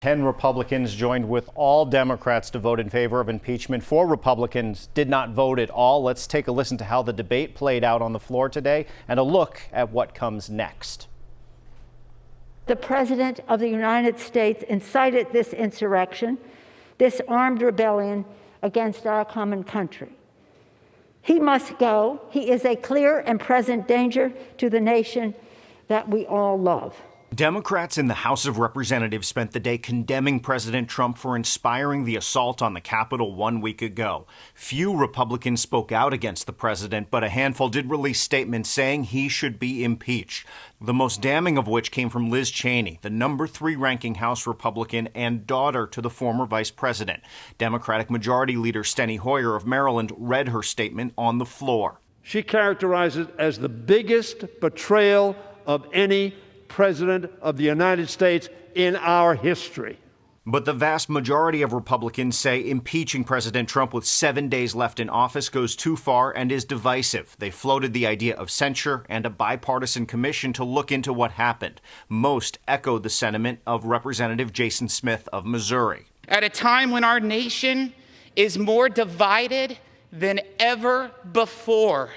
10 Republicans joined with all Democrats to vote in favor of impeachment. 4 Republicans did not vote at all. Let's take a listen to how the debate played out on the floor today and a look at what comes next. The President of the United States incited this insurrection, this armed rebellion against our common country. He must go. He is a clear and present danger to the nation that we all love. Democrats in the House of Representatives spent the day condemning President Trump for inspiring the assault on the Capitol 1 week ago. Few Republicans spoke out against the president, but a handful did release statements saying he should be impeached. The most damning of which came from Liz Cheney, the number 3 ranking House Republican and daughter to the former vice president. Democratic Majority Leader Steny Hoyer of Maryland read her statement on the floor. She characterized it as the biggest betrayal of any President of the United States in our history. But the vast majority of Republicans say impeaching President Trump with 7 days left in office goes too far and is divisive. They floated the idea of censure and a bipartisan commission to look into what happened. Most echoed the sentiment of Representative Jason Smith of Missouri. At a time when our nation is more divided than ever before,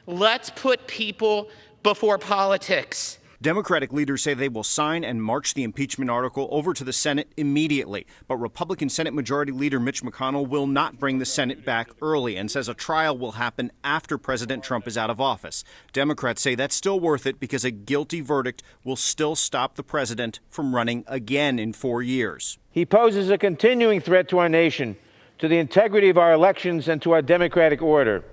let's put people before politics. Democratic leaders say they will sign and march the impeachment article over to the Senate immediately. But Republican Senate Majority Leader Mitch McConnell will not bring the Senate back early and says a trial will happen after President Trump is out of office. Democrats say that's still worth it because a guilty verdict will still stop the president from running again in 4 years. He poses a continuing threat to our nation, to the integrity of our elections, and to our democratic order.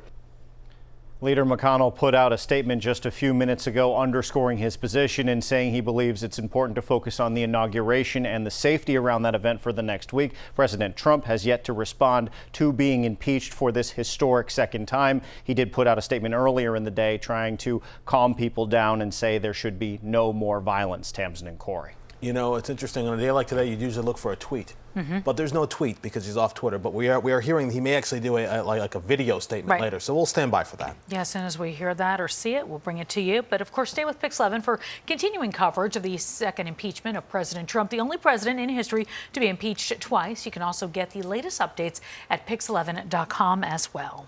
Leader McConnell put out a statement just a few minutes ago underscoring his position and saying he believes it's important to focus on the inauguration and the safety around that event for the next week. President Trump has yet to respond to being impeached for this historic second time. He did put out a statement earlier in the day trying to calm people down and say there should be no more violence. Tamsin and Corey. You know, it's interesting. On a day like today, you'd usually look for a tweet. But there's no tweet because he's off Twitter. But we are hearing he may actually do like a video statement later. So we'll stand by for that. Yeah, as soon as we hear that or see it, we'll bring it to you. But of course, stay with Pix 11 for continuing coverage of the second impeachment of President Trump, the only president in history to be impeached twice. You can also get the latest updates at pix11.com as well.